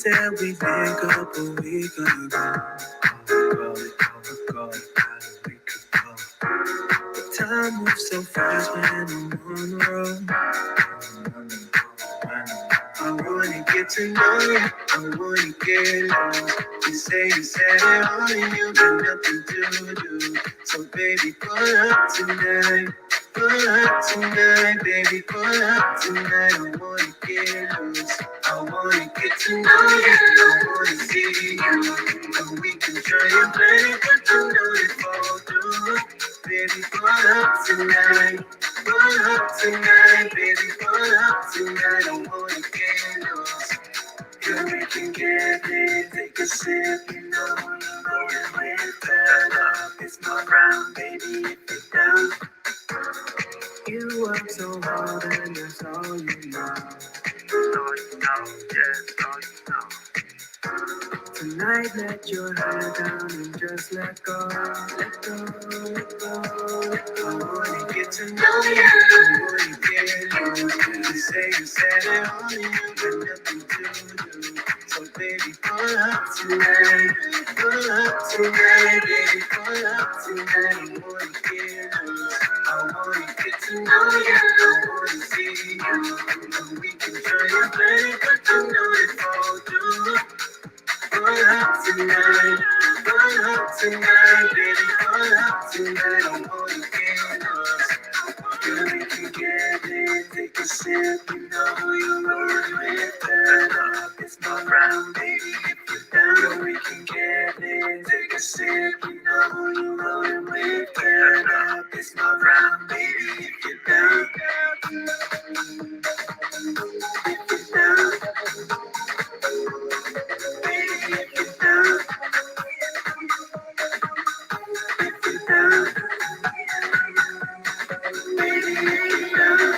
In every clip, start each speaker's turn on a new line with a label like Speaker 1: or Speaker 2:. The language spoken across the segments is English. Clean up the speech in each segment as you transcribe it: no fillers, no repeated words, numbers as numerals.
Speaker 1: said we'd link up a week ago. But time moves so fast when I'm on the road. I wanna get to know you, I wanna get lost. You say you said it all and you got nothing to do. So baby, pull up tonight. Pull up tonight, baby, pull up tonight. I wanna get loose. I wanna get to know you. I wanna see you. And we can try and play, but you know it fall through. Baby, pull up tonight. Pull up tonight, baby, pull up tonight. I wanna get loose. Girl, we can get lit, take a sip, you know you're rolling with that up. It's my round, baby, if you're down. You work so hard and that's all you know. That's all you know, yeah, that's all you know. Tonight, let your head down and just let go. Let go, let go, let go. I wanna get to know you, I wanna get loose. You say you said it all and you got nothing to do. So baby, pull up tonight. Pull up tonight, baby, pull up tonight. I wanna get loose. I wanna get to know you, I wanna see you. And we can try and play, but you know it fall through. Pull up tonight, baby, pull up tonight. I wanna get lost. Girl, we can get it, take a sip, you know you're rolling with that up. It's my round, baby, if you're down. Girl, we can get it, take a sip, you know you're rolling with that up. It's my round, baby, if you're down. If you're down, baby, if you're down. If you're down, baby, if you're down.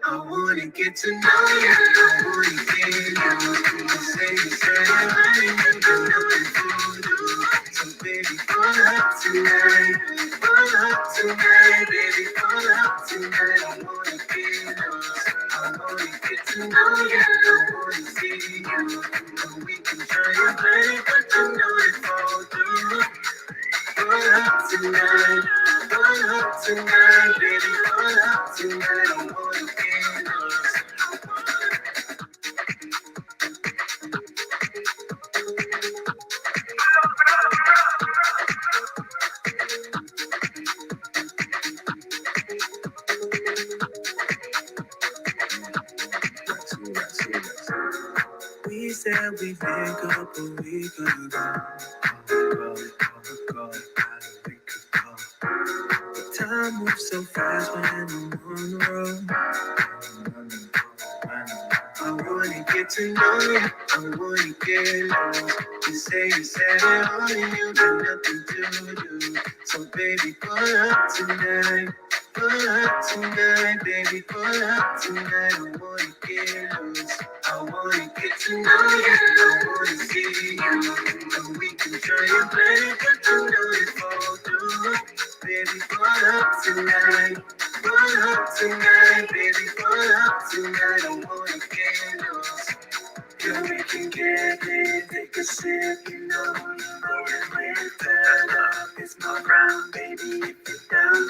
Speaker 1: I wanna get to know you, I wanna get you. You say you said it right and you got nothing to do. So baby, pull up tonight. Pull up tonight, baby, pull up tonight. I wanna get lost. I wanna get to know you, I wanna see you. And we can try and play, but you know it fall through. Pull up tonight. Pull up tonight, baby, pull up tonight. I wanna get lost. We said we'd link up a week ago. But time moves so fast when I'm on the road. I wanna get to know you, I wanna get lost. You say you said it all and you got nothing to do. So baby, pull up tonight. Pull up tonight, baby, pull up tonight. I wanna get loose. I wanna get to know you, I wanna see you. And we can try and play, but you know it fall through. Baby, pull up tonight. Pull up tonight, baby, pull up tonight. I wanna get lost. Girl, we can get lit, take a sip, you know you're rolling with that up. It's my round, baby, if you're down.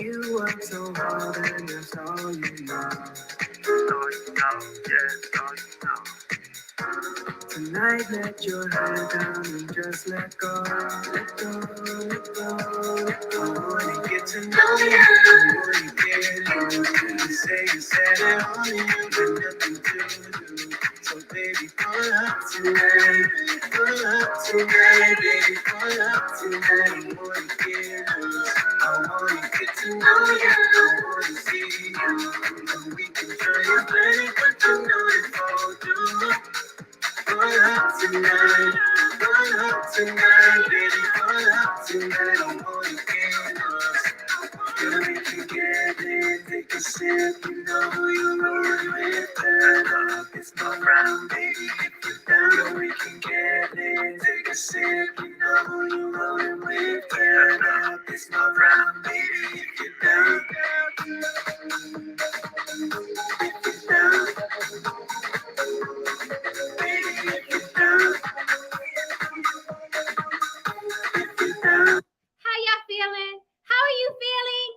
Speaker 1: You work so hard and that's all you know. That's all you know, yeah, that's all you know. Tonight, let your head down and just let go. Let go, let go, let go. I wanna get to know you, I wanna get loose. You say you said it all and you got nothing to do. So baby, pull up tonight. Pull up tonight, baby, pull up tonight. I wanna get loose. I wanna get to know you, I wanna see you. And we can try and play, but you know it fall through. Pull up tonight, baby, pull up tonight. I wanna get lost. Girl, we can get it, take a sip, you know who you're rolling with. Turn up, it's my round, baby. If you're down, we can get it. Take a sip, you know who you're rolling with. Turn up, it's my round, baby. If you're down, if you're down, baby, if you're down, if you're down.
Speaker 2: How y'all feeling? How are you feeling?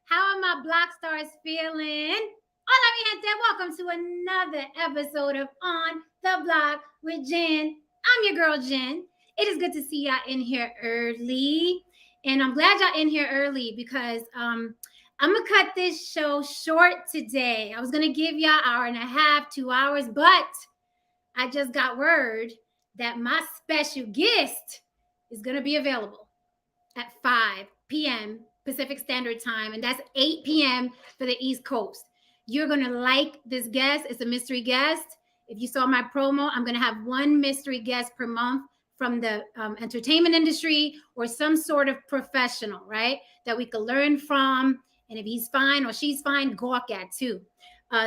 Speaker 2: How are my block stars feeling? Hola, mi gente. Welcome to another episode of On the Block with Jen. I'm your girl, Jen. It is good to see y'all in here early. And I'm glad y'all in here early because I'm going to cut this show short today. I was going to give y'all an hour and a half, 2 hours, but I just got word that my special guest is going to be available at 5 p.m. Pacific Standard Time, and that's 8 p.m. for the East Coast. You're going to like this guest. It's a mystery guest. If you saw my promo, I'm going to have one mystery guest per month from the entertainment industry or some sort of professional, right, that we could learn from. And if he's fine or she's fine, gawk at too.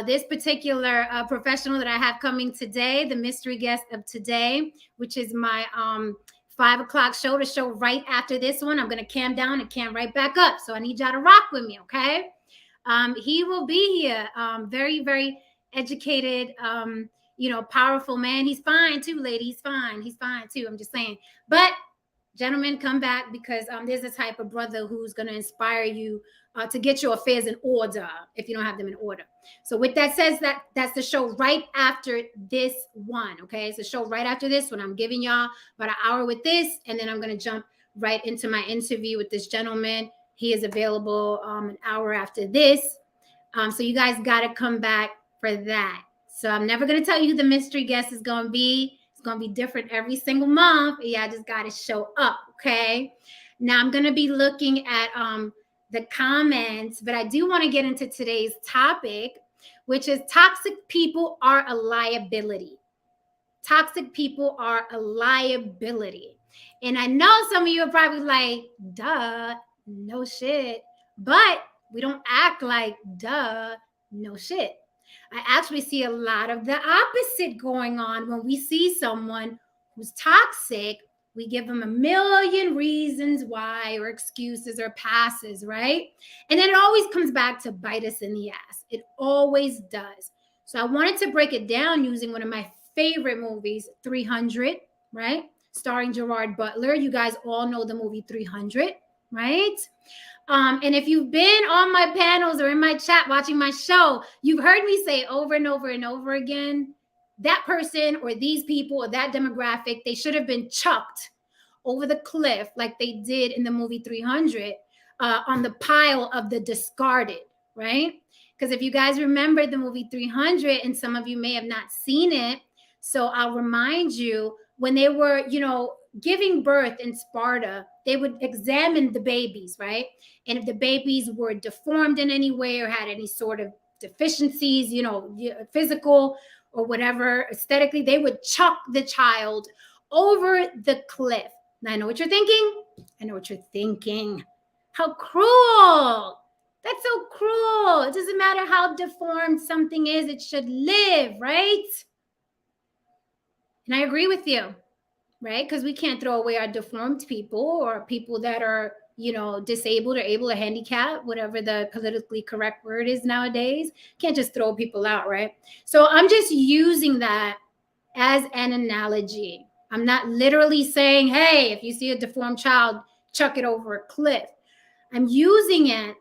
Speaker 2: This particular professional that I have coming today, the mystery guest of today, which is my 5 o'clock show, the show right after this one. I'm going to cam down and cam right back up. So I need y'all to rock with me, okay? He will be here. Very, very educated, powerful man. He's fine too, lady. He's fine. He's fine too. I'm just saying. But gentlemen, come back because there's a type of brother who's going to inspire you to get your affairs in order if you don't have them in order. So with that says, that's the show right after this one, okay? It's the show right after this one. I'm giving y'all about an hour with this, and then I'm going to jump right into my interview with this gentleman. He is available an hour after this. So you guys got to come back for that. So I'm never going to tell you who the mystery guest is going to be. It's going to be different every single month. Yeah, I just got to show up, okay? Now I'm going to be looking at the comments, but I do want to get into today's topic, which is toxic people are a liability. Toxic people are a liability. And I know some of you are probably like, duh, no shit. But we don't act like, duh, no shit. I actually see a lot of the opposite going on when we see someone who's toxic. We give them a million reasons why or excuses or passes, right? And then it always comes back to bite us in the ass. It always does. So I wanted to break it down using one of my favorite movies, 300, right? Starring Gerard Butler. You guys all know the movie 300, right? And if you've been on my panels or in my chat watching my show, you've heard me say over and over and over again, that person or these people or that demographic, they should have been chucked over the cliff like they did in the movie 300 on the pile of the discarded, right? Because if you guys remember the movie 300, and some of you may have not seen it, so I'll remind you, when they were, giving birth in Sparta, they would examine the babies, right? And if the babies were deformed in any way or had any sort of deficiencies, physical or whatever, aesthetically, they would chuck the child over the cliff. Now, I know what you're thinking. I know what you're thinking. How cruel. That's so cruel. It doesn't matter how deformed something is. It should live, right? And I agree with you, right? Because we can't throw away our deformed people or people that are, disabled or able or handicapped, whatever the politically correct word is nowadays. Can't just throw people out, right? So I'm just using that as an analogy. I'm not literally saying, hey, if you see a deformed child, chuck it over a cliff. I'm using it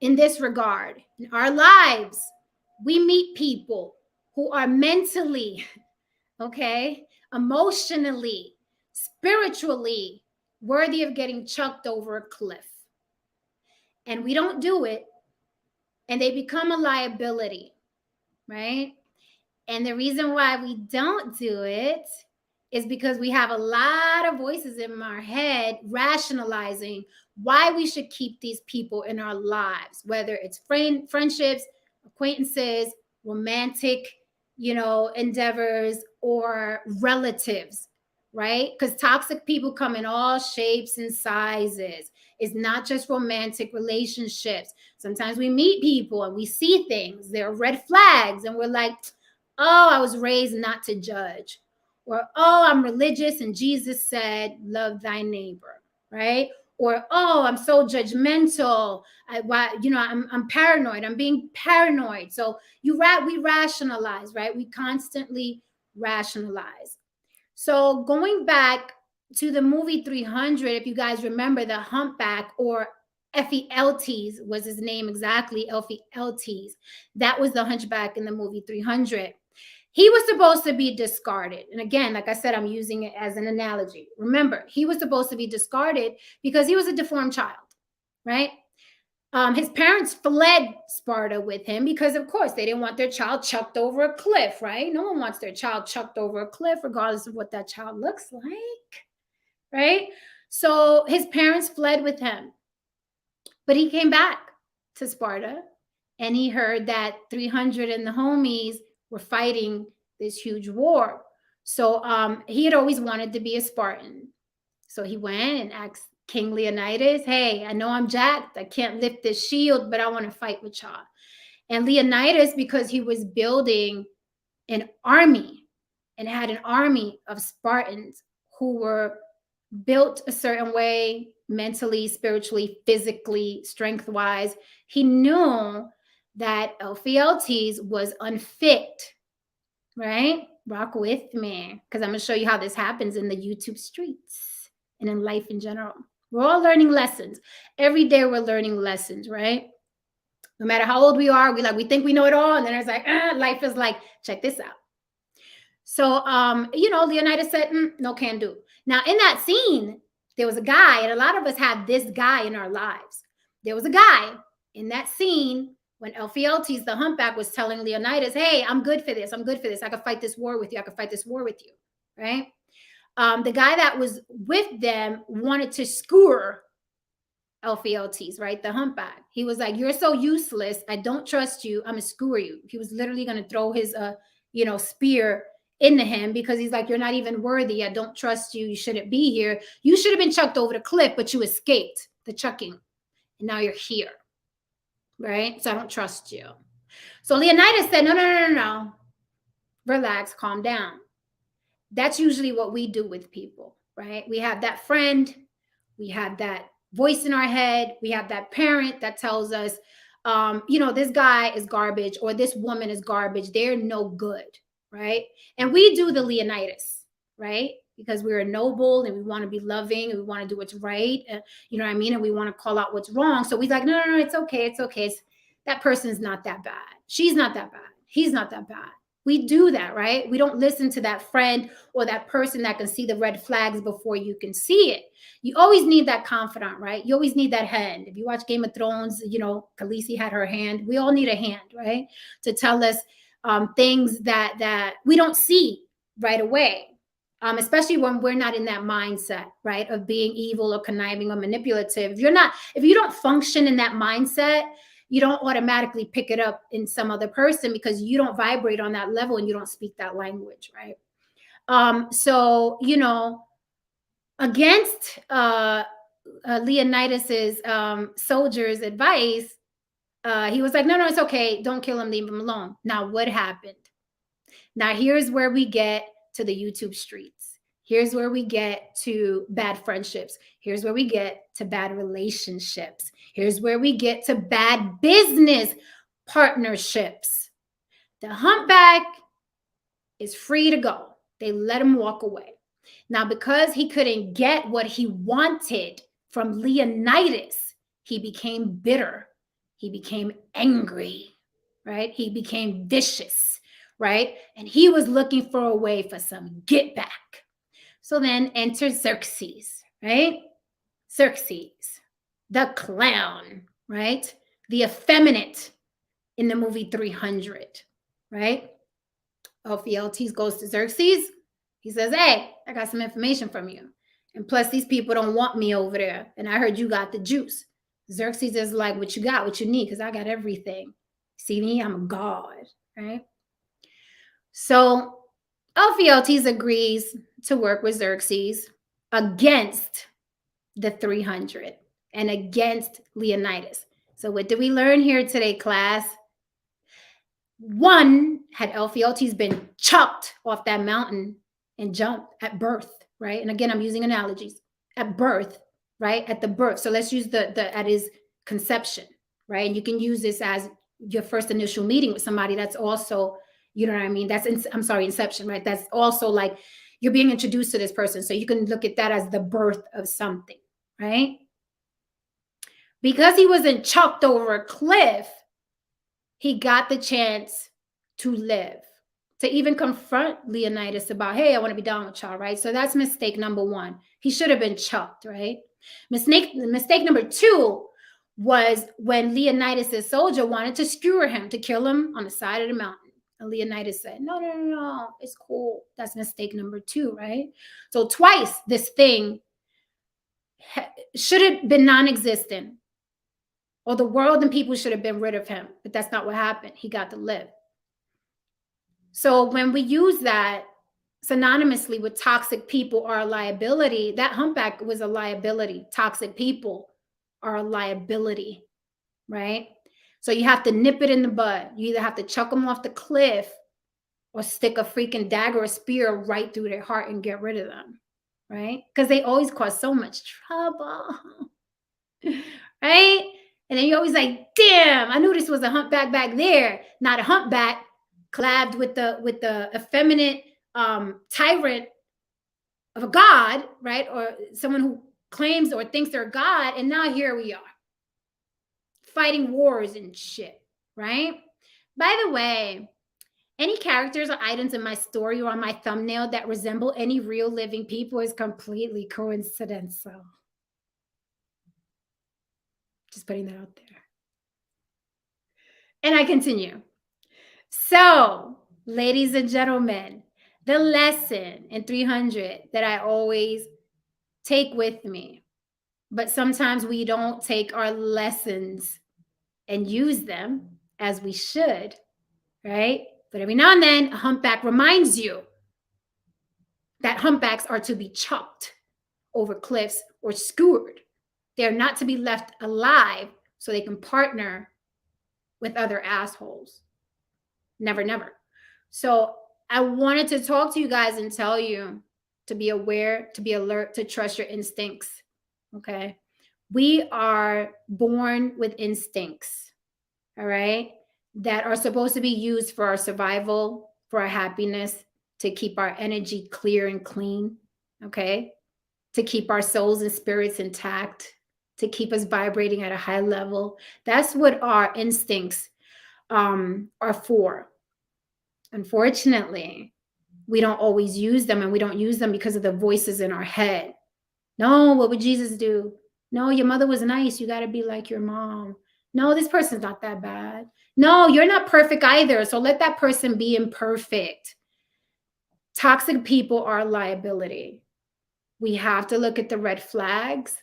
Speaker 2: in this regard. In our lives, we meet people who are mentally, okay, emotionally, spiritually worthy of getting chucked over a cliff. And we don't do it, and they become a liability, right? And the reason why we don't do it is because we have a lot of voices in our head rationalizing why we should keep these people in our lives, whether it's friendships, acquaintances, romantic, endeavors, or relatives, right? Because toxic people come in all shapes and sizes. It's not just romantic relationships. Sometimes we meet people and we see things, there are red flags, and we're like, oh, I was raised not to judge. Or, oh, I'm religious and Jesus said, love thy neighbor, right? Or, oh, I'm so judgmental. I'm paranoid. I'm being paranoid. So we rationalize, right? We constantly rationalize. So going back to the movie 300, if you guys remember, the humpback, or Ephialtes was his name exactly, Ephialtes. That was the hunchback in the movie 300. He was supposed to be discarded. And again, like I said, I'm using it as an analogy. Remember, he was supposed to be discarded because he was a deformed child, right? His parents fled Sparta with him because, of course, they didn't want their child chucked over a cliff, right? No one wants their child chucked over a cliff, regardless of what that child looks like, right? So his parents fled with him, but he came back to Sparta, and he heard that 300 and the homies were fighting this huge war. So he had always wanted to be a Spartan. So he went and asked King Leonidas, hey, I know I'm jacked. I can't lift this shield, but I want to fight with y'all. And Leonidas, because he was building an army and had an army of Spartans who were built a certain way, mentally, spiritually, physically, strength-wise, he knew that Ephialtes was unfit, right? Rock with me, because I'm going to show you how this happens in the YouTube streets and in life in general. We're all learning lessons. Every day we're learning lessons, right? No matter how old we are, we think we know it all, and then it's like, life is like, check this out. So, Leonidas said, no can do. Now, in that scene, there was a guy, and a lot of us have this guy in our lives. There was a guy in that scene when Ephialtes, the humpback, was telling Leonidas, hey, I'm good for this. I'm good for this. I can fight this war with you. I can fight this war with you, right? The guy that was with them wanted to skewer Ephialtes, right? The humpback. He was like, you're so useless. I don't trust you. I'm going to skewer you. He was literally going to throw his, spear into him because he's like, you're not even worthy. I don't trust you. You shouldn't be here. You should have been chucked over the cliff, but you escaped the chucking. And now you're here, right? So I don't trust you. So Leonidas said, no. Relax, calm down. That's usually what we do with people, right? We have that friend. We have that voice in our head. We have that parent that tells us, this guy is garbage or this woman is garbage. They're no good, right? And we do the Leonidas, right? Because we're noble and we want to be loving and we want to do what's right. You know what I mean? And we want to call out what's wrong. So we're like, no, it's okay. It's okay. That person is not that bad. She's not that bad. He's not that bad. We do that, right? We don't listen to that friend or that person that can see the red flags before you can see it. You always need that confidant, right? You always need that hand. If you watch Game of Thrones, Khaleesi had her hand. We all need a hand, right? To tell us things that we don't see right away, especially when we're not in that mindset, right? Of being evil or conniving or manipulative. If you don't function in that mindset, you don't automatically pick it up in some other person because you don't vibrate on that level and you don't speak that language, right? Against Leonidas's soldiers' advice, he was like, no, it's okay. Don't kill him. Leave him alone. Now, what happened? Now, here's where we get to the YouTube streets. Here's where we get to bad friendships. Here's where we get to bad relationships. Here's where we get to bad business partnerships. The humpback is free to go. They let him walk away. Now, because he couldn't get what he wanted from Leonidas, he became bitter. He became angry, right? He became vicious, right? And he was looking for a way for some get back. So then enter Xerxes, right? Xerxes, the clown, right? The effeminate in the movie 300, right? Ephialtes goes to Xerxes. He says, hey, I got some information from you. And plus, these people don't want me over there. And I heard you got the juice. Xerxes is like, what you got, what you need, because I got everything. See me? I'm a god, right? So Ephialtes agrees to work with Xerxes against the 300. and against Leonidas. So what did we learn here today, class? One, had Ephialtes been chucked off that mountain and jumped at birth, right? And again, I'm using analogies. At birth, right? At the birth. So let's use the at his conception, right? And you can use this as your first initial meeting with somebody. That's also, you know what I mean? That's inception, right? That's also like you're being introduced to this person. So you can look at that as the birth of something, right? Because he wasn't chucked over a cliff, he got the chance to live, to even confront Leonidas about, hey, I want to be down with y'all, right? So that's mistake number one. He should have been chucked, right? Mistake number two was when Leonidas' soldier wanted to skewer him, to kill him on the side of the mountain. And Leonidas said, no, it's cool. That's mistake number two, right? So twice this thing should have been non-existent, or the world and people should have been rid of him, but that's not what happened. He got to live. So when we use that synonymously with toxic people are a liability, that humpback was a liability. Toxic people are a liability, right? So you have to nip it in the bud. You either have to chuck them off the cliff or stick a freaking dagger or spear right through their heart and get rid of them, right? Because they always cause so much trouble, right? And then you're always like, damn, I knew this was a humpback back there, not a humpback collabed with the effeminate tyrant of a god, right? Or someone who claims or thinks they're a god. And now here we are fighting wars and shit, right? By the way, any characters or items in my story or on my thumbnail that resemble any real living people is completely coincidental. Just putting that out there. And I continue. So, ladies and gentlemen, the lesson in 300 that I always take with me, but sometimes we don't take our lessons and use them as we should, right? But every now and then, a humpback reminds you that humpbacks are to be chopped over cliffs or skewered. They're not to be left alive so they can partner with other assholes. Never, never. So I wanted to talk to you guys and tell you to be aware, to be alert, to trust your instincts. Okay. We are born with instincts, all right, that are supposed to be used for our survival, for our happiness, to keep our energy clear and clean, okay, to keep our souls and spirits intact, to keep us vibrating at a high level. That's what our instincts are for. Unfortunately, we don't always use them, and we don't use them because of the voices in our head. No, what would Jesus do? No, your mother was nice. You got to be like your mom. No, this person's not that bad. No, you're not perfect either. So let that person be imperfect. Toxic people are a liability. We have to look at the red flags,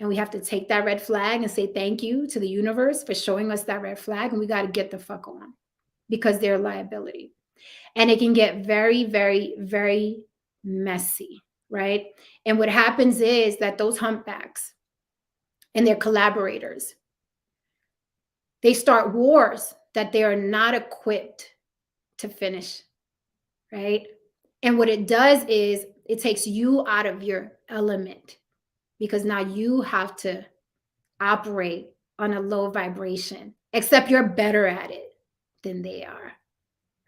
Speaker 2: and we have to take that red flag and say thank you to the universe for showing us that red flag. And we got to get the fuck on, because they're a liability. And it can get very, very, very messy, right? And what happens is that those humpbacks and their collaborators, they start wars that they are not equipped to finish, right? And what it does is it takes you out of your element, because now you have to operate on a low vibration, except you're better at it than they are,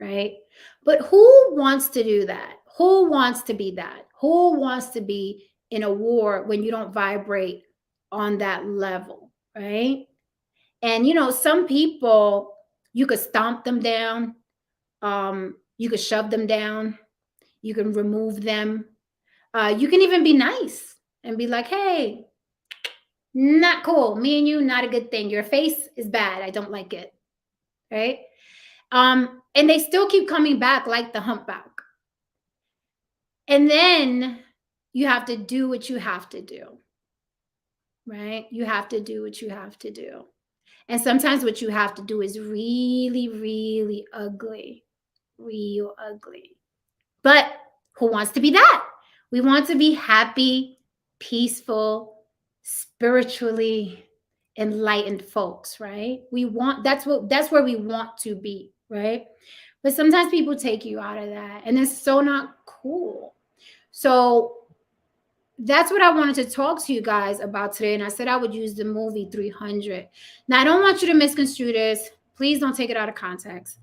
Speaker 2: right? But who wants to do that? Who wants to be that? Who wants to be in a war when you don't vibrate on that level, right? And you know, some people, you could stomp them down, you could shove them down, you can remove them, you can even be nice and be like, hey, not cool, me and you, not a good thing, your face is bad, I don't like it, right? And they still keep coming back like the humpback. And then you have to do what you have to do, right? You have to do what you have to do. And sometimes what you have to do is really, really ugly, real ugly. But who wants to be that? We want to be happy, peaceful, spiritually enlightened folks, right? That's where we want to be, right? But sometimes people take you out of that, and it's so not cool. So that's what I wanted to talk to you guys about today. And I said I would use the movie 300. Now, I don't want you to misconstrue this. Please don't take it out of context.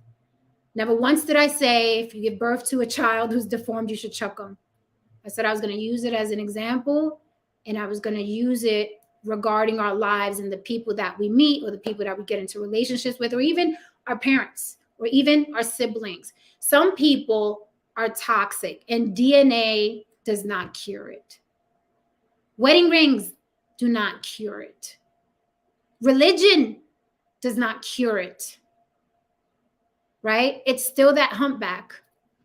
Speaker 2: Never once did I say if you give birth to a child who's deformed, you should chuck them. I said I was going to use it as an example, and I was going to use it regarding our lives and the people that we meet or the people that we get into relationships with, or even our parents or even our siblings. Some people are toxic, and DNA does not cure it. Wedding rings do not cure it. Religion does not cure it. Right? It's still that humpback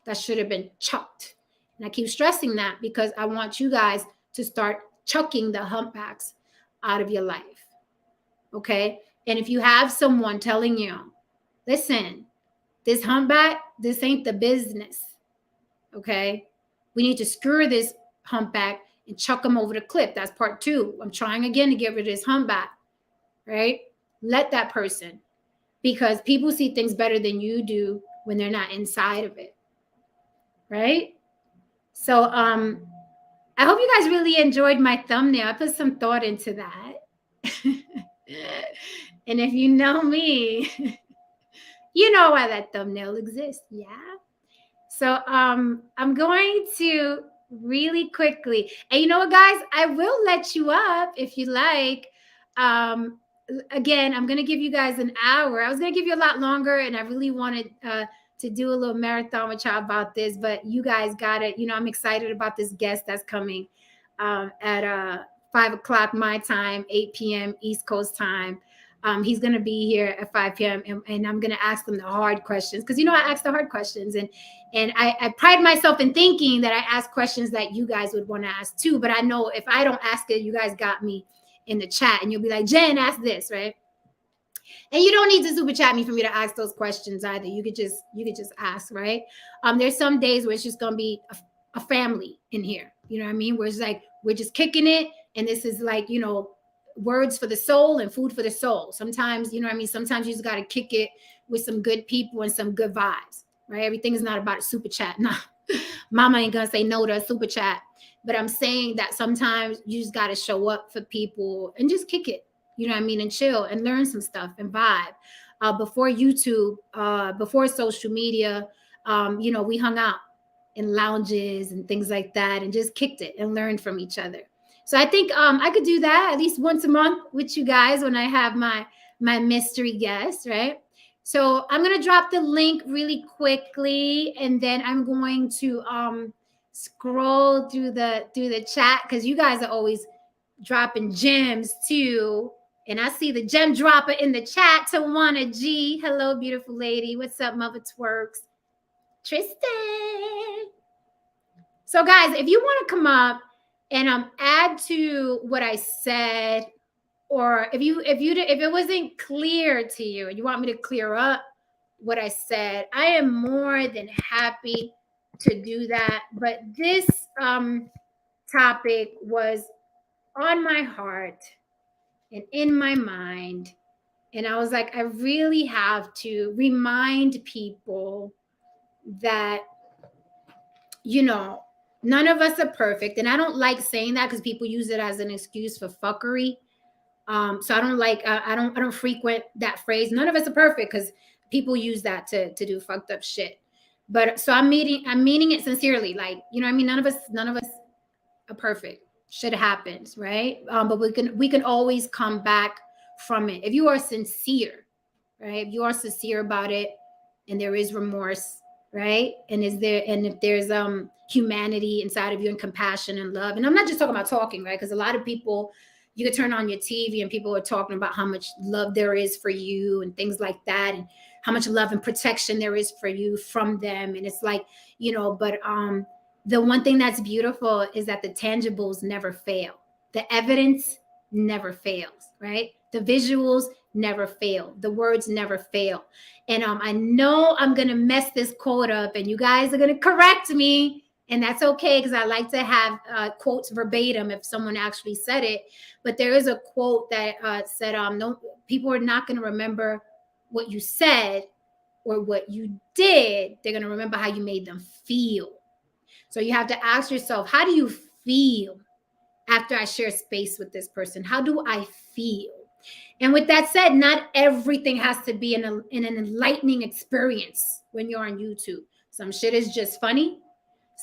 Speaker 2: that should have been chucked. And I keep stressing that because I want you guys to start chucking the humpbacks out of your life. Okay? And if you have someone telling you, listen, this humpback, this ain't the business. Okay? We need to screw this humpback and chuck him over the cliff. That's part 2. I'm trying again to get rid of this humpback. Right? Let that person. Because people see things better than you do when they're not inside of it. Right? So I hope you guys really enjoyed my thumbnail. I put some thought into that. And if you know me, you know why that thumbnail exists. Yeah. So I'm going to really quickly, and you know what, guys, I will let you up if you like. Again, I'm going to give you guys an hour. I was going to give you a lot longer, and I really wanted to do a little marathon with y'all about this, but you guys got it. You know, I'm excited about this guest that's coming at 5 o'clock my time, 8 p.m. East Coast time. He's going to be here at 5 p.m. and I'm going to ask him the hard questions because, you know, I ask the hard questions, and I pride myself in thinking that I ask questions that you guys would want to ask too. But I know if I don't ask it, you guys got me in the chat and you'll be like, Jen, ask this, right? And you don't need to super chat me for me to ask those questions either. You could just ask, right? There's some days where it's just going to be a family in here. You know what I mean? Where it's like, we're just kicking it. And this is like, you know, words for the soul and food for the soul. Sometimes, you know what I mean? Sometimes you just got to kick it with some good people and some good vibes, right? Everything is not about a super chat. No, mama ain't going to say no to a super chat. But I'm saying that sometimes you just got to show up for people and just kick it, you know what I mean? And chill and learn some stuff and vibe. Before YouTube, before social media, you know, we hung out in lounges and things like that and just kicked it and learned from each other. So I think I could do that at least once a month with you guys when I have my mystery guest, right? So I'm going to drop the link really quickly, and then I'm going to scroll through the chat because you guys are always dropping gems too. And I see the gem dropper in the chat. Tawana G. Hello, beautiful lady. What's up, Mother Twerks? Tristan. So guys, if you want to come up and add to what I said, or if it wasn't clear to you and you want me to clear up what I said, I am more than happy to do that. But this topic was on my heart and in my mind, and I was like, I really have to remind people that, you know, none of us are perfect. And I don't like saying that because people use it as an excuse for fuckery. So I don't like, I don't frequent that phrase. None of us are perfect because people use that to do fucked up shit. But so I'm meaning it sincerely. Like, you know what I mean? None of us are perfect. Shit happens, right? But we can always come back from it. If you are sincere, right? If you are sincere about it and there is remorse, right? And if there's humanity inside of you and compassion and love. And I'm not just talking about talking, right? Because a lot of people, you could turn on your TV and people are talking about how much love there is for you and things like that, and how much love and protection there is for you from them. And it's like, you know, but the one thing that's beautiful is that the tangibles never fail. The evidence never fails, right? The visuals never fail. The words never fail. And I know I'm going to mess this quote up and you guys are going to correct me And that's okay, because I like to have quotes verbatim if someone actually said it. But there is a quote that said, "No, people are not going to remember what you said or what you did. They're going to remember how you made them feel." So you have to ask yourself, how do you feel after I share space with this person? How do I feel? And with that said, not everything has to be in an enlightening experience when you're on YouTube. Some shit is just funny.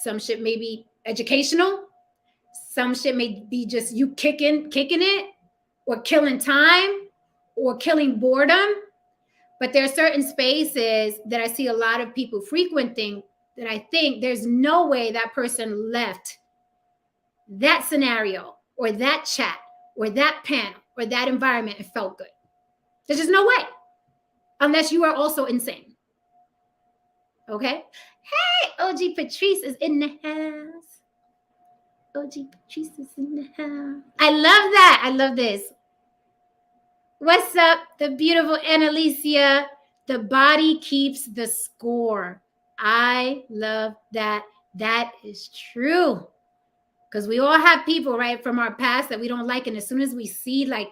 Speaker 2: Some shit may be educational. Some shit may be just you kicking it, or killing time, or killing boredom. But there are certain spaces that I see a lot of people frequenting that I think there's no way that person left that scenario or that chat or that panel or that environment and felt good. There's just no way, unless you are also insane. Okay? Hey, OG Patrice is in the house. OG Patrice is in the house. I love that. I love this. What's up, the beautiful Annalicia? The body keeps the score. I love that. That is true. Because we all have people, right, from our past that we don't like. And as soon as we see, like,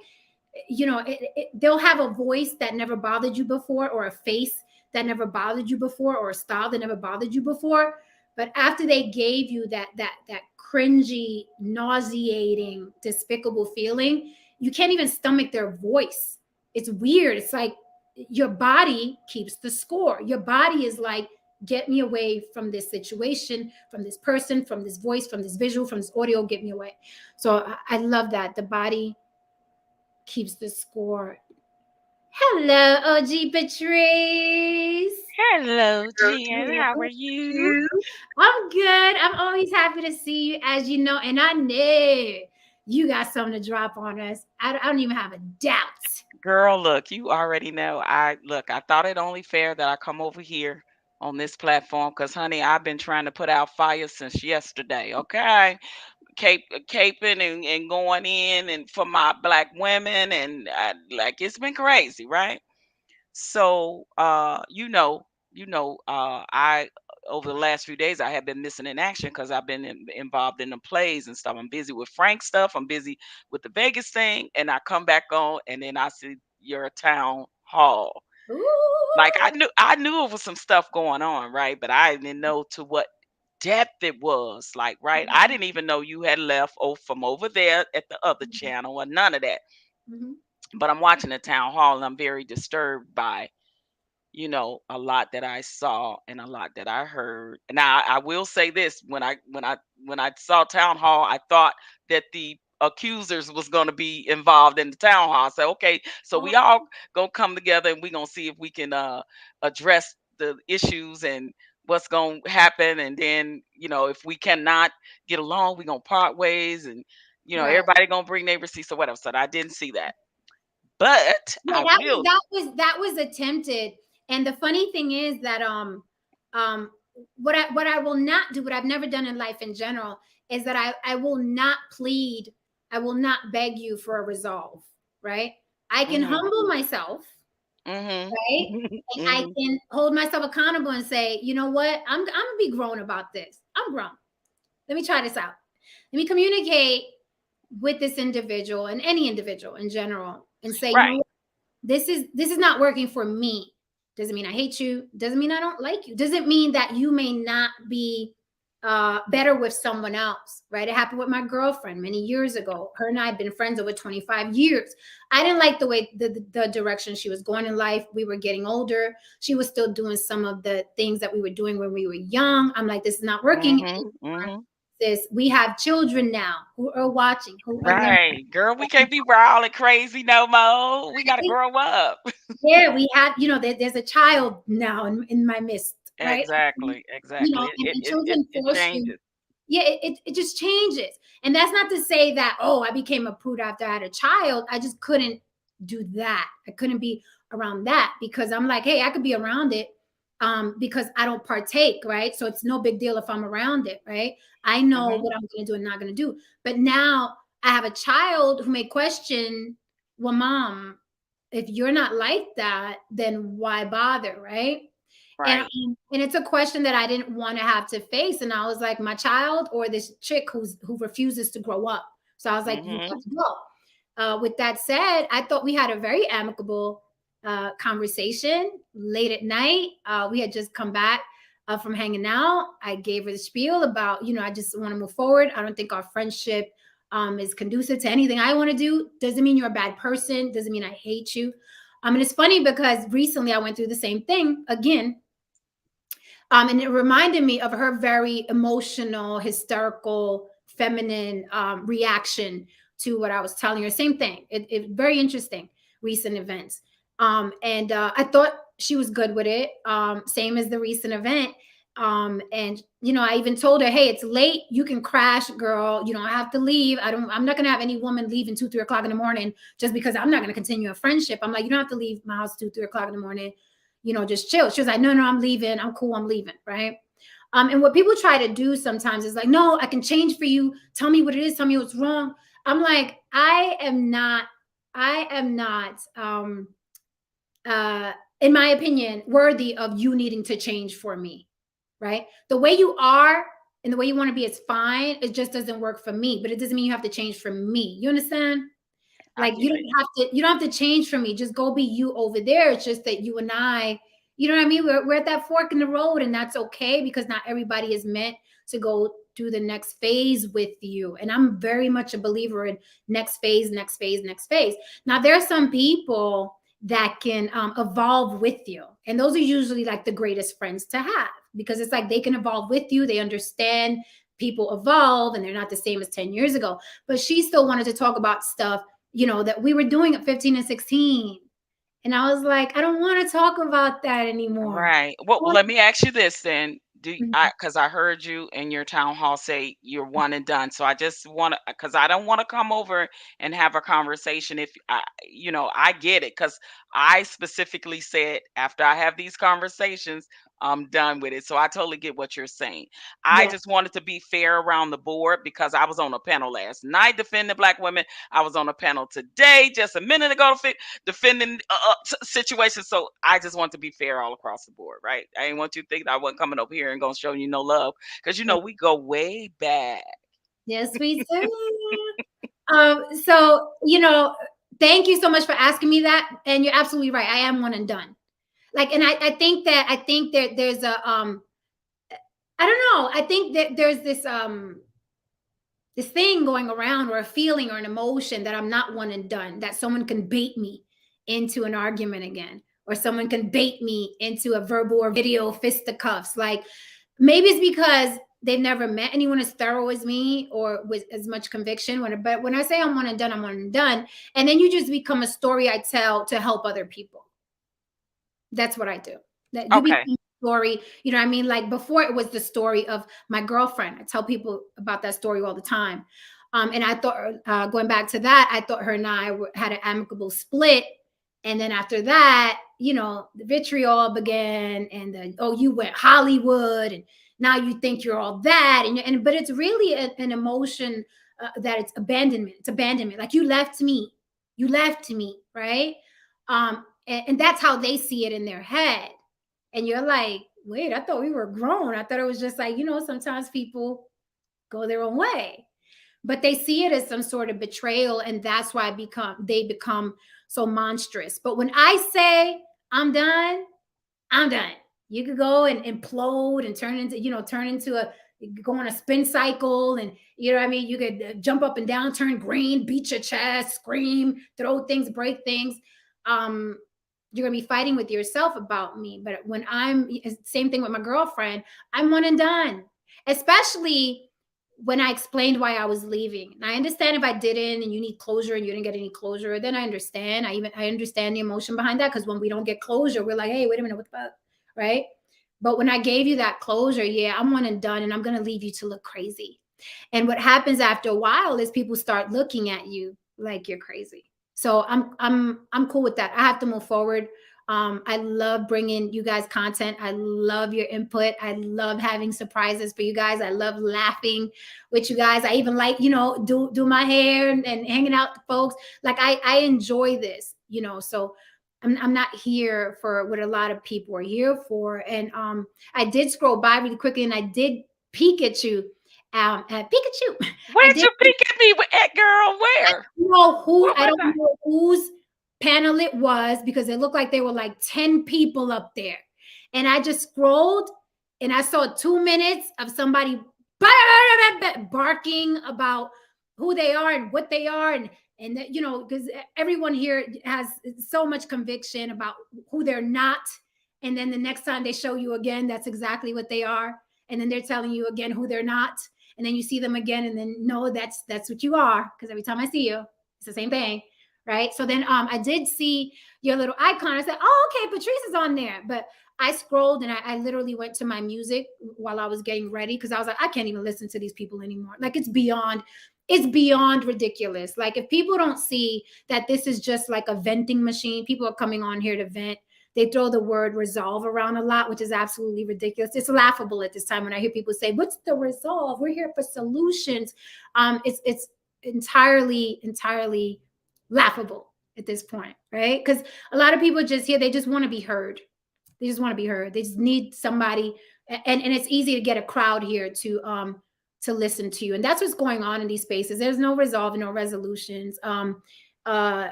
Speaker 2: they'll have a voice that never bothered you before, or a face that never bothered you before, or a style that never bothered you before. But after they gave you that cringy, nauseating, despicable feeling, you can't even stomach their voice. It's weird. It's like your body keeps the score. Your body is like, get me away from this situation, from this person, from this voice, from this visual, from this audio, get me away. So I love that. The body keeps the score. Hello, OG Patrice.
Speaker 3: Hello, Jen. How are you?
Speaker 2: I'm good. I'm always happy to see you, as you know, and I know you got something to drop on us. I don't even have a doubt.
Speaker 3: Girl, look, you already know. I thought it only fair that I come over here on this platform because, honey, I've been trying to put out fire since yesterday. Okay, caping and going in and for my black women, and like it's been crazy, right? So, I over the last few days I have been missing in action because I've been involved in the plays and stuff. I'm busy with Frank stuff. I'm busy with the Vegas thing, and I come back on, and then I see your town hall.
Speaker 2: Ooh.
Speaker 3: Like I knew it was some stuff going on, right? But I didn't know to what depth it was. Like, right? I didn't even know you had left from over there at the other channel or none of that.
Speaker 2: Mm-hmm.
Speaker 3: But I'm watching the town hall, and I'm very disturbed by a lot that I saw and a lot that I heard. Now I will say this: when I saw town hall, I thought that the accusers was going to be involved in the town hall. So okay, so we all gonna come together and we gonna see if we can address the issues and what's gonna happen. And then if we cannot get along, we gonna part ways, and
Speaker 2: Right.
Speaker 3: everybody gonna bring their receipts or whatever. So I didn't see that, but
Speaker 2: Yeah,
Speaker 3: I
Speaker 2: that was
Speaker 3: will.
Speaker 2: that was attempted. And the funny thing is that what I will not do, what I've never done in life in general, is that I will not plead, I will not beg you for a resolve, right? I can
Speaker 3: Mhm.
Speaker 2: humble myself,
Speaker 3: Mhm.
Speaker 2: right? And I
Speaker 3: Mhm.
Speaker 2: can hold myself accountable and say, you know what, I'm gonna be grown about this. I'm grown. Let me try this out. Let me communicate with this individual and any individual in general and say, you know
Speaker 3: Right.
Speaker 2: what, this is not working for me. Doesn't mean I hate you. Doesn't mean I don't like you. Doesn't mean that you may not be better with someone else, right? It happened with my girlfriend many years ago. Her and I had been friends over 25 years. I didn't like the way the direction she was going in life. We were getting older. She was still doing some of the things that we were doing when we were young. I'm like, this is not working
Speaker 3: Mhm.
Speaker 2: anymore.
Speaker 3: Mhm.
Speaker 2: This, we have children now who are watching, who are learning.
Speaker 3: Right. Girl, we can't be wild and crazy no more. We got to grow up.
Speaker 2: Yeah, we have, there's a child now in my midst, right?
Speaker 3: Exactly. Exactly. It it
Speaker 2: And
Speaker 3: it it,
Speaker 2: children
Speaker 3: it
Speaker 2: force you.
Speaker 3: changes.
Speaker 2: Yeah, it just changes. And that's not to say that, oh, I became a prude after I had a child. I just couldn't do that. I couldn't be around that, because I'm like, hey, I could be around it because I don't partake, right? So it's no big deal if I'm around it, right? I know
Speaker 3: Mhm.
Speaker 2: what I'm going to do and not going to do. But now I have a child who may question, well, mom, if you're not like that, then why bother, right?
Speaker 3: Right.
Speaker 2: And it's a question that I didn't want to have to face. And I was like, my child or this chick who refuses to grow up. So I was like, you
Speaker 3: Mm-hmm.
Speaker 2: got to go. With that said, I thought we had a very amicable conversation late at night. We had just come back from hanging out. I gave her the spiel about, I just want to move forward. I don't think our friendship is conducive to anything I want to do. Doesn't mean you're a bad person. Doesn't mean I hate you. And it's funny because recently I went through the same thing again. And it reminded me of her very emotional, hysterical, feminine reaction to what I was telling her. Same thing. It very interesting recent events. And I thought she was good with it. Same as the recent event. And I even told her, hey, it's late. You can crash, girl. You don't have to leave. I'm not gonna have any woman leaving 2, 3 o'clock in the morning just because I'm not gonna continue a friendship. I'm like, you don't have to leave my house 2, 3 o'clock in the morning. Just chill. She was like, no, I'm leaving. I'm cool. I'm leaving. Right. And what people try to do sometimes is like, no, I can change for you. Tell me what it is. Tell me what's wrong. I'm like, I am not, in my opinion, worthy of you needing to change for me. Right. The way you are and the way you want to be is fine. It just doesn't work for me, but it doesn't mean you have to change for me. You understand?
Speaker 3: I
Speaker 2: Like
Speaker 3: get it.
Speaker 2: you don't have to change for me. Just go be you over there. It's just that you and I, you know what I mean? We're at that fork in the road, and that's okay because not everybody is meant to go through the next phase with you. And I'm very much a believer in next phase, next phase, next phase. Now there are some people that can evolve with you, and those are usually like the greatest friends to have because it's like they can evolve with you. They understand people evolve and they're not the same as 10 years ago. But she still wanted to talk about stuff that we were doing at 15 and 16. And I was like, I don't want to talk about that anymore.
Speaker 3: Right. Well,
Speaker 2: I want-
Speaker 3: let me ask you this then.
Speaker 2: Mhm.
Speaker 3: Because I heard you in your town hall say you're one and done. So I just want to, because I don't want to come over and have a conversation if I get it. Because I specifically said after I have these conversations, I'm done with it. So I totally get what you're saying. I
Speaker 2: Yeah.
Speaker 3: just wanted to be fair around the board because I was on a panel last night defending Black women. I was on a panel today, just a minute ago, defending situations. So I just want to be fair all across the board, right? I didn't want you to think that I wasn't coming over here and gonna show you no love because we go way back.
Speaker 2: Yes, we do. So, thank you so much for asking me that. And you're absolutely right. I am one and done. Like, and I think that there's I don't know. I think that there's this thing going around or a feeling or an emotion that I'm not one and done, that someone can bait me into an argument again, or someone can bait me into a verbal or video fisticuffs. Like maybe it's because they've never met anyone as thorough as me or with as much conviction. But when I say I'm one and done, I'm one and done. And then you just become a story I tell to help other people. That's what I do. That you become
Speaker 3: Okay.
Speaker 2: a story, you know what I mean? Like before it was the story of my girlfriend. I tell people about that story all the time. And I thought, going back to that, I thought her and I had an amicable split. And then after that, the vitriol began and you went Hollywood and now you think you're all that. But it's really an emotion that it's abandonment. It's abandonment. Like you left me, right? And that's how they see it in their head. And you're like, wait, I thought we were grown. I thought it was just like, sometimes people go their own way, but they see it as some sort of betrayal. And that's why they become so monstrous. But when I say I'm done, I'm done. You could go and implode and turn into go on a spin cycle. And you know what I mean? You could jump up and down, turn green, beat your chest, scream, throw things, break things. Um, you're gonna be fighting with yourself about me. But when same thing with my girlfriend, I'm one and done. Especially when I explained why I was leaving. And I understand if I didn't and you need closure and you didn't get any closure, then I understand. I understand the emotion behind that because when we don't get closure, we're like, hey, wait a minute, what the fuck? Right? But when I gave you that closure, yeah, I'm one and done and I'm gonna leave you to look crazy. And what happens after a while is people start looking at you like you're crazy. So I'm cool with that. I have to move forward. I love bringing you guys content. I love your input. I love having surprises for you guys. I love laughing with you guys. I even like, do my hair and hanging out with folks. Like I enjoy this, so I'm not here for what a lot of people are here for. And I did scroll by really quickly, and I did peek at you. At Pikachu, I
Speaker 3: Where'd
Speaker 2: did
Speaker 3: you peek at me at, girl? Where?
Speaker 2: know who
Speaker 3: Where
Speaker 2: I
Speaker 3: was
Speaker 2: don't
Speaker 3: I?
Speaker 2: know whose panel it was, because it looked like there were like 10 people up there. And I just scrolled and I saw 2 minutes of somebody barking about who they are and what they are, and that, because everyone here has so much conviction about who they're not. And then the next time they show you again, that's exactly what they are. And then they're telling you again who they're not, and then you see them again, and then no, that's what you are, because every time I see you, it's the same thing, right? So then I did see your little icon. I said, oh, okay, Patrice is on there. But I scrolled, and I literally went to my music while I was getting ready, because I was like, I can't even listen to these people anymore. Like, it's beyond ridiculous. Like, if people don't see that this is just like a venting machine, people are coming on here to vent. They throw the word resolve around a lot, which is absolutely ridiculous. It's laughable at this time when I hear people say, what's the resolve? We're here for solutions. It's entirely laughable at this point, right? Because a lot of people just here, they just want to be heard. They just want to be heard. They just need somebody, and it's easy to get a crowd here to listen to you. And that's what's going on in these spaces. There's no resolve and no resolutions.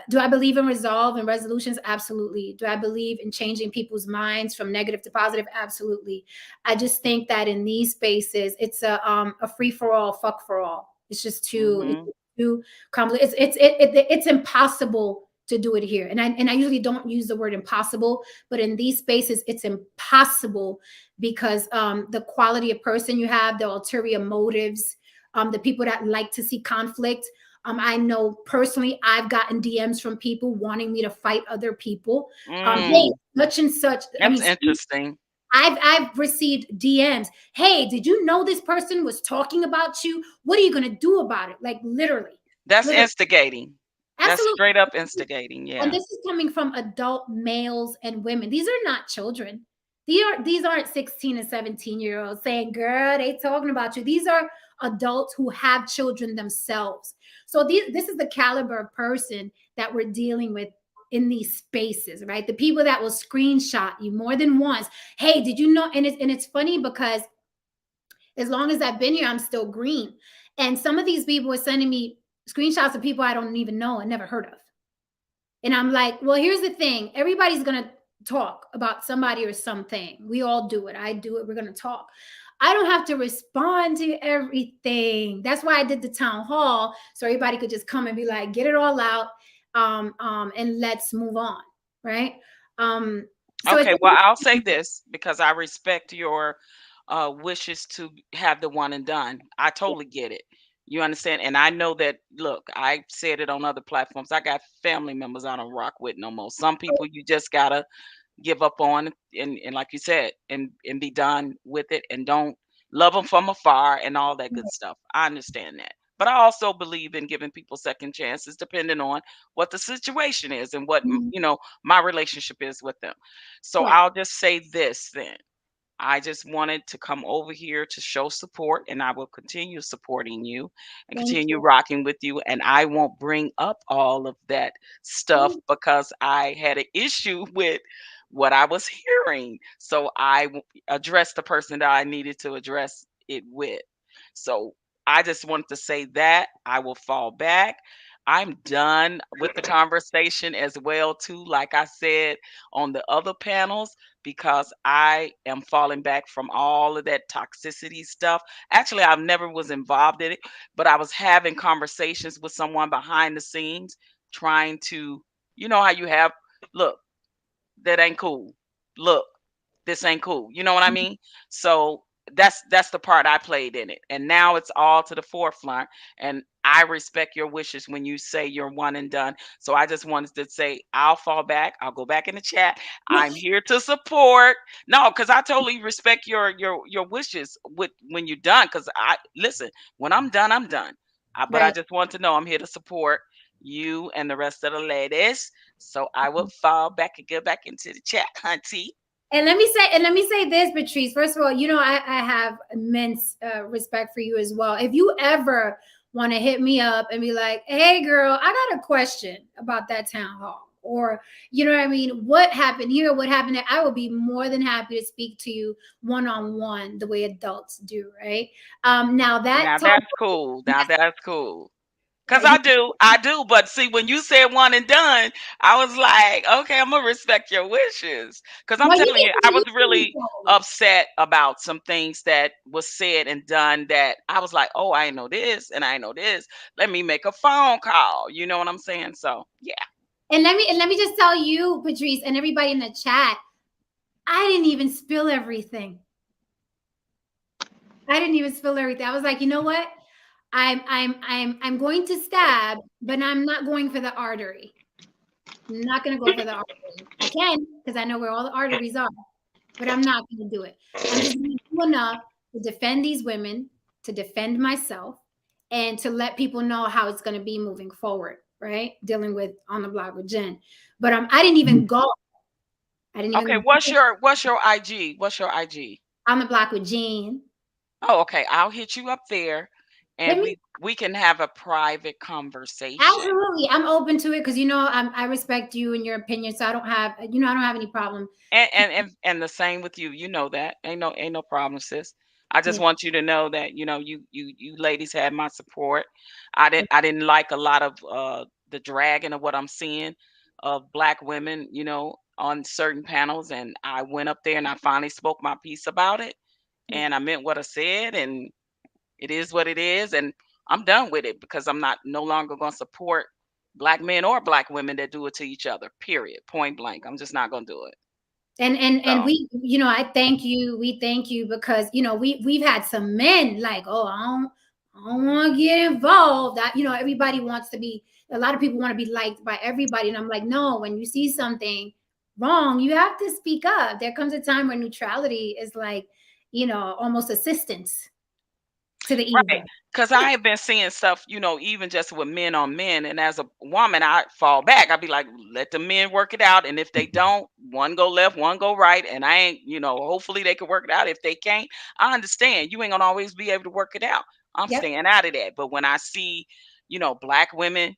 Speaker 2: Do I believe in resolve and resolutions? Absolutely. Do I believe in changing people's minds from negative to positive? Absolutely. I just think that in these spaces, it's a free for all, fuck for all. It's just
Speaker 3: Mm-hmm.
Speaker 2: too complicated. It's impossible to do it here. And I usually don't use the word impossible, but in these spaces, it's impossible, because the quality of person you have, the ulterior motives, the people that like to see conflict. I know personally, I've gotten DMs from people wanting me to fight other people. Hey,
Speaker 3: Mm.
Speaker 2: such and such. I
Speaker 3: That's
Speaker 2: mean,
Speaker 3: interesting.
Speaker 2: I've received DMs. Hey, did you know this person was talking about you? What are you gonna do about it? Like, literally,
Speaker 3: That's
Speaker 2: literally,
Speaker 3: instigating. That's
Speaker 2: absolutely.
Speaker 3: straight up instigating.
Speaker 2: And
Speaker 3: Yeah.
Speaker 2: this is coming from adult males and women. These are not children. These aren't 16 and 17-year-olds saying, girl, they talking about you. These are adults who have children themselves. So this is the caliber of person that we're dealing with in these spaces, right? The people that will screenshot you more than once. Hey, did you know? And it's funny, because as long as I've been here, I'm still green. And some of these people are sending me screenshots of people I don't even know and never heard of. And I'm like, well, here's the thing. Everybody's going to talk about somebody or something. We all do it. I do it. We're going to talk. I don't have to respond to everything. That's why I did the town hall, so everybody could just come and be like, get it all out, and let's move on. Right. So it's
Speaker 3: Okay, well, I'll say this because I respect your wishes to have the one and done. I totally get it. You understand? And I know that, look, I said it on other platforms. I got family members I don't rock with no more. Some people you just gotta give up on, and like you said, and be done with it, and don't love them from afar and all that good stuff. I understand that. But I also believe in giving people second chances depending on what the situation is and what my relationship is with them. So
Speaker 2: right.
Speaker 3: I'll just say this then. I just wanted to come over here to show support, and I will continue supporting you and
Speaker 2: Thank
Speaker 3: continue
Speaker 2: you.
Speaker 3: rocking with you. And I won't bring up all of that stuff because I had an issue with what I was hearing. So addressed the person that I needed to address it with. So I just wanted to say that I will fall back. I'm done with the conversation as well too, like I said on the other panels, because I am falling back from all of that toxicity stuff. Actually, I've never was involved in it, but I was having conversations with someone behind the scenes trying to, you know how you have, look, that ain't cool. Look, this ain't cool. You know what I mean? So that's the part I played in it. And now it's all to the forefront. And I respect your wishes when you say you're one and done. So I just wanted to say I'll fall back. I'll go back in the chat. I'm here to support. No, because I totally respect your wishes with when you're done. Because I listen, when I'm done, I'm done. But I
Speaker 2: Right.
Speaker 3: just want to know I'm here to support you and the rest of the ladies. So I will fall back and get back into the chat, hunty.
Speaker 2: And let me say this, Patrice. First of all, I have immense respect for you as well. If you ever want to hit me up and be like, hey girl, I got a question about that town hall. or you know what I mean, what happened here, what happened there, I will be more than happy to speak to you one-on-one the way adults do, right? Now that
Speaker 3: Now
Speaker 2: talk,
Speaker 3: that's cool. Now that's cool. Cause
Speaker 2: yeah, you,
Speaker 3: I do. But see, when you said one and done, I was like, okay, I'm gonna respect your wishes. Cause I'm
Speaker 2: well, you
Speaker 3: telling
Speaker 2: need
Speaker 3: you,
Speaker 2: to
Speaker 3: I
Speaker 2: get
Speaker 3: was
Speaker 2: used to this
Speaker 3: really
Speaker 2: though.
Speaker 3: upset about some things that was said and done that I was like, oh, I know this and I know this. Let me make a phone call. You know what I'm saying? So yeah.
Speaker 2: And let me just tell you, Patrice, and everybody in the chat, I didn't even spill everything. I didn't even spill everything. I was like, you know what? I'm going to stab, but I'm not going for the artery. I'm not going to go for the artery. I can because I know where all the arteries are, but I'm not going to do it. I'm just going to do enough to defend these women, to defend myself, and to let people know how it's going to be moving forward. Right, dealing with on the block with Jen, but I didn't even go. I didn't
Speaker 3: Okay,
Speaker 2: even
Speaker 3: what's your IG? What's your IG?
Speaker 2: on the block with Jen.
Speaker 3: Oh, okay. I'll hit you up there
Speaker 2: Hit
Speaker 3: and
Speaker 2: me.
Speaker 3: we can have a private conversation.
Speaker 2: Absolutely, I'm open to it because you know I respect you and your opinion, so I don't have I don't have any problem.
Speaker 3: And the same with you. You know that. Ain't no problem, sis. I just
Speaker 2: Yeah,
Speaker 3: want you to know that, you ladies had my support. I didn't like a lot of the dragging of what I'm seeing of black women, on certain panels, and I went up there and I finally spoke my piece about it,
Speaker 2: yeah.
Speaker 3: and I meant what I said, and it is what it is, and I'm done with it because I'm not no longer going to support black men or black women that do it to each other. Period. Point blank. I'm just not going to do it.
Speaker 2: And
Speaker 3: So,
Speaker 2: we, I thank you. We thank you because we've had some men like, oh, I don't want to get involved. That everybody wants to be. A lot of people want to be liked by everybody, and I'm like, no. When you see something wrong, you have to speak up. There comes a time where neutrality is like, almost assistance to the
Speaker 3: right.
Speaker 2: evil.
Speaker 3: Because I have been seeing stuff, even just with men on men. And as a woman, I fall back. I'd be like, let the men work it out. And if they don't, one go left, one go right. And I ain't, hopefully they can work it out. If they can't, I understand. You ain't going to always be able to work it out. I'm
Speaker 2: Yep.
Speaker 3: staying out of that. But when I see, black women,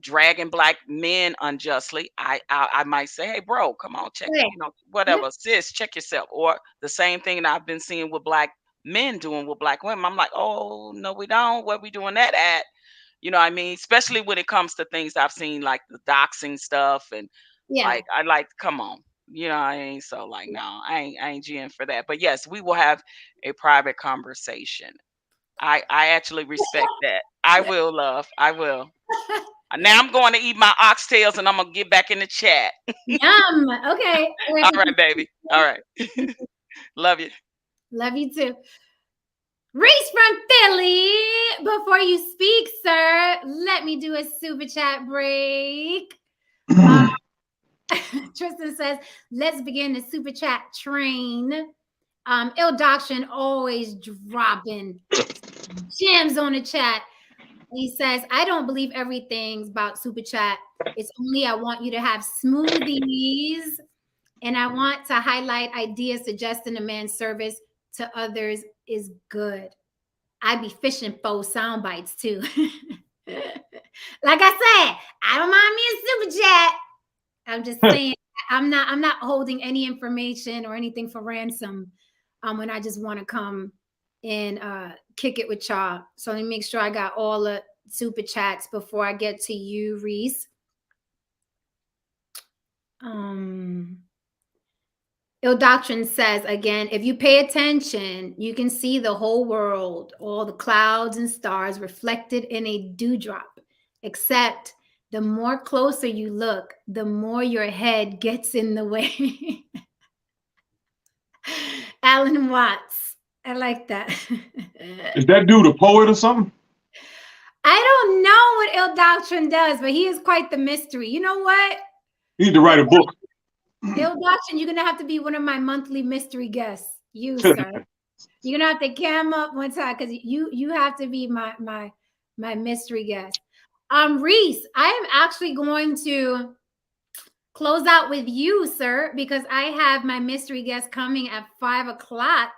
Speaker 3: dragging black men unjustly, I might say, hey, bro, come on, check,
Speaker 2: Okay. Yep.
Speaker 3: whatever, sis, check yourself. Or the same thing that I've been seeing with black men doing with black women. I'm like, oh no, we don't. Where we doing that at? You know what I mean? Especially when it comes to things I've seen like the doxing stuff and
Speaker 2: Yeah.
Speaker 3: like I like, come on. I ain't so like no, I ain't GN for that. But yes, we will have a private conversation. I actually respect that. I will, love. I will. Now I'm going to eat my oxtails and I'm gonna get back in the chat.
Speaker 2: Yum. Okay. All right.
Speaker 3: All right, baby. All right. Love you.
Speaker 2: Love you too. Reese from Philly. Before you speak, sir, let me do a super chat break. Tristan says, let's begin the super chat train. Il Doctrine always dropping gems on the chat. He says, I don't believe everything's about super chat. It's only I want you to have smoothies and I want to highlight ideas suggesting a man's service to others is good. I be fishing for sound bites too. Like I said, I don't mind me a super chat. I'm just saying I'm not holding any information or anything for ransom when I just want to come and kick it with y'all. So let me make sure I got all the super chats before I get to you, Reese. Il Doctrine says again, if you pay attention, you can see the whole world, all the clouds and stars reflected in a dewdrop. Except the more closer you look, the more your head gets in the way. Alan Watts. I like that.
Speaker 1: Is that dude a poet or something?
Speaker 2: I don't know what Il Doctrine does, but he is quite the mystery. You know what?
Speaker 1: He need to write a book.
Speaker 2: Il Doctrine, you're gonna have to be one of my monthly mystery guests. You, sir. You're gonna have to cam up one time because you have to be my mystery guest. Reese, I am actually going to close out with you, sir, because I have my mystery guest coming at 5:00.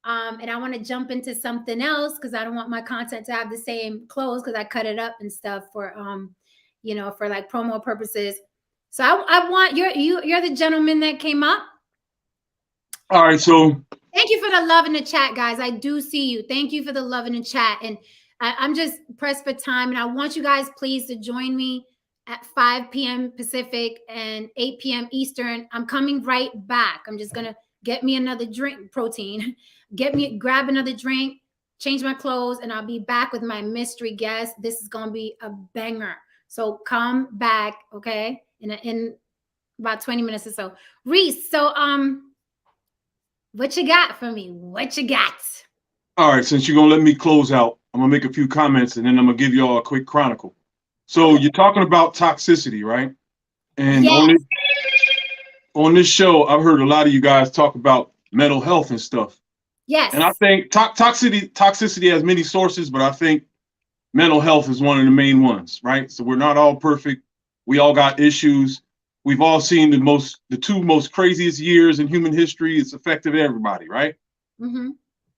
Speaker 2: And I want to jump into something else because I don't want my content to have the same close because I cut it up and stuff for for like promo purposes. So I want you're the gentleman that came up.
Speaker 1: All right, so
Speaker 2: thank you for the love in the chat, guys. I do see you. Thank you for the love in the chat. And I'm just pressed for time. And I want you guys, please, to join me at 5 p.m. Pacific and 8 p.m. Eastern. I'm coming right back. I'm just going to get me another drink, protein. Grab another drink, change my clothes, and I'll be back with my mystery guest. This is going to be a banger. So come back, okay? In about 20 minutes or so. Reese, so what you got for me? What you got?
Speaker 1: All right, since you're going to let me close out, I'm going to make a few comments and then I'm going to give you all a quick chronicle. So you're talking about toxicity, right? And
Speaker 2: yes.
Speaker 1: on this show, I've heard a lot of you guys talk about mental health and stuff.
Speaker 2: Yes.
Speaker 1: And I think toxicity has many sources, but I think mental health is one of the main ones, right? So we're not all perfect. We all got issues. We've all seen the two most craziest years in human history. It's affected everybody, right?
Speaker 2: Mm-hmm.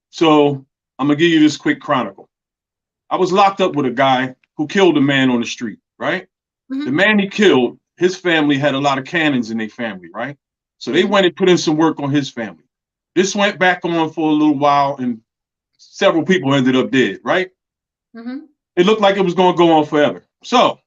Speaker 1: So I'm going to give you this quick chronicle. I was locked up with a guy who killed a man on the street, right?
Speaker 2: Mm-hmm.
Speaker 1: The man he killed, his family had a lot of cannons in their family, right? So they went and put in some work on his family. This went back on for a little while and several people ended up dead, right?
Speaker 2: Mm-hmm.
Speaker 1: It looked like it was going to go on forever. So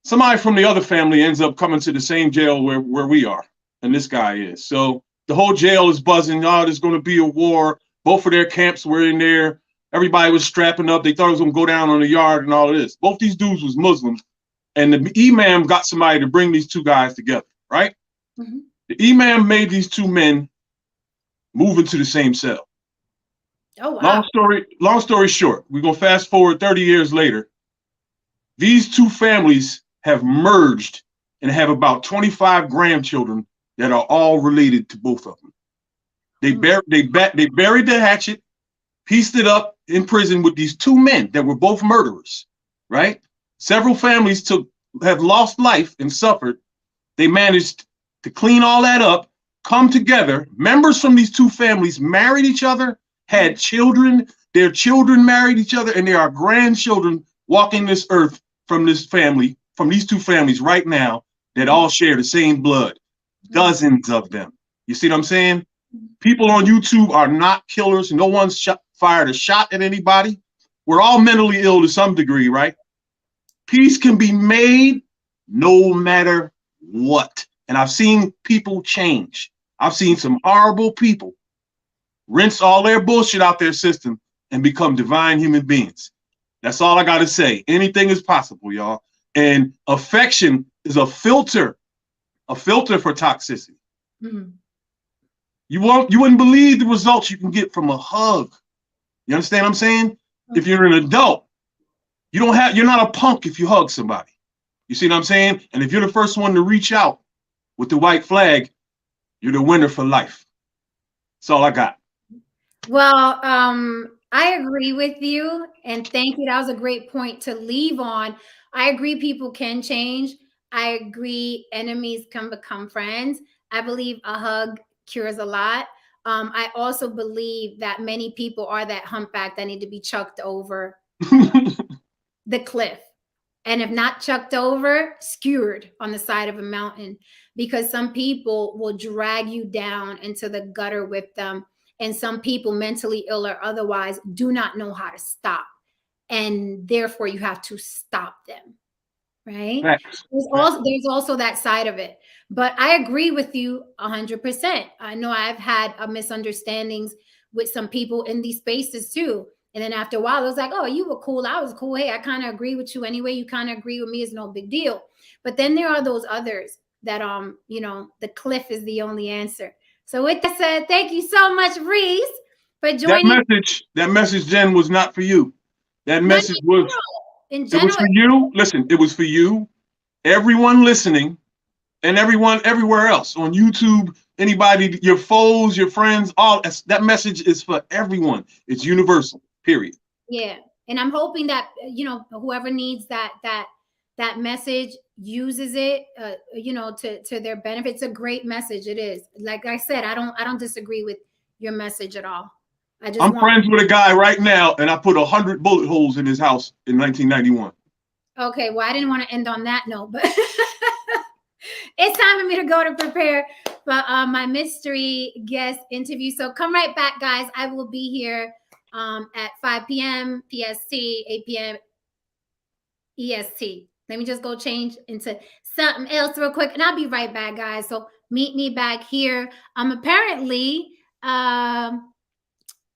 Speaker 1: somebody from the other family ends up coming to the same jail where we are, and this guy is. So the whole jail is buzzing. Oh, there's going to be a war. Both of their camps were in there. Everybody was strapping up. They thought it was going to go down on the yard and all of this. Both these dudes was Muslims, and the imam got somebody to bring these two guys together, right?
Speaker 2: Mm-hmm.
Speaker 1: The imam made these two men move into the same cell.
Speaker 2: Oh, wow.
Speaker 1: Long story short, we're going to fast forward 30 years later. These two families have merged and have about 25 grandchildren that are all related to both of them. They buried the hatchet, pieced it up in prison with these two men that were both murderers, right? Several families have lost life and suffered. They managed to clean all that up, come together. Members from these two families married each other, had children. Their children married each other, and there are grandchildren walking this earth from this family, from these two families right now that all share the same blood. Dozens of them. You see what I'm saying? People on YouTube are not killers. No one's fired a shot at anybody. We're all mentally ill to some degree, right? Peace can be made no matter what. And I've seen people change. I've seen some horrible people rinse all their bullshit out their system and become divine human beings. That's all I got to say. Anything is possible, y'all. And affection is a filter for toxicity.
Speaker 2: Mm-hmm.
Speaker 1: You wouldn't believe the results you can get from a hug. You understand what I'm saying? Mm-hmm. If you're an adult, you're not a punk if you hug somebody. You see what I'm saying? And if you're the first one to reach out with the white flag, you're the winner for life. That's all I got.
Speaker 2: Well, I agree with you, and thank you. That was a great point to leave on. I agree people can change. I agree enemies can become friends. I believe a hug cures a lot. I also believe that many people are that humpback that need to be chucked over the cliff. And if not chucked over, skewered on the side of a mountain, because some people will drag you down into the gutter with them. And some people, mentally ill or otherwise, do not know how to stop. And therefore, you have to stop them, right? There's also that side of it. But I agree with you 100%. I know I've had misunderstandings with some people in these spaces too. And then after a while, it was like, oh, you were cool. I was cool. Hey, I kind of agree with you anyway. You kind of agree with me. It's no big deal. But then there are those others that, the cliff is the only answer. So with that said, thank you so much, Reese, for joining.
Speaker 1: That message, Jen, was not for you. That message was it was for you. Listen, it was for you, everyone listening, and everyone everywhere else on YouTube, anybody, your foes, your friends, all that message is for everyone. It's universal, period.
Speaker 2: Yeah. And I'm hoping that, whoever needs that message uses it, to their benefit. It's a great message. It is. Like I said, I don't disagree with your message at all. I'm
Speaker 1: friends with a guy right now, and I put 100 bullet holes in his house in 1991.
Speaker 2: Okay, well, I didn't want to end on that note, but it's time for me to go to prepare for my mystery guest interview. So come right back, guys. I will be here at 5 p.m. PST, 8 p.m. EST. Let me just go change into something else real quick, and I'll be right back, guys. So meet me back here. Apparently,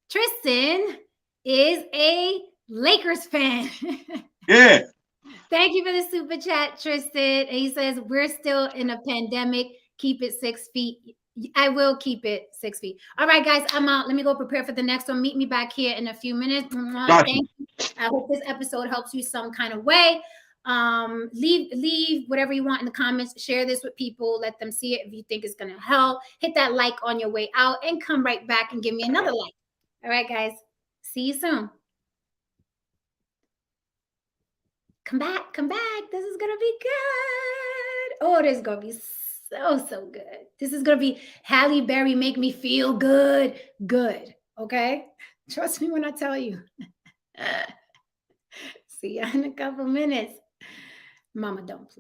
Speaker 2: Tristan is a Lakers fan.
Speaker 1: Yeah.
Speaker 2: Thank you for the super chat, Tristan. And he says, we're still in a pandemic. Keep it 6 feet. I will keep it 6 feet. All right, guys, I'm out. Let me go prepare for the next one. Meet me back here in a few minutes.
Speaker 1: Gotcha.
Speaker 2: Thank you. I hope this episode helps you some kind of way. Leave whatever you want in the comments. Share this with people. Let them see it if you think it's going to help. Hit that like on your way out and come right back and give me another like. All right, guys. See you soon. Come back, come back. This is gonna be good. Oh, this is gonna be so good. This is gonna be Halle Berry make me feel good. Good. Okay? Trust me when I tell you. See ya in a couple minutes. Mama, don't please.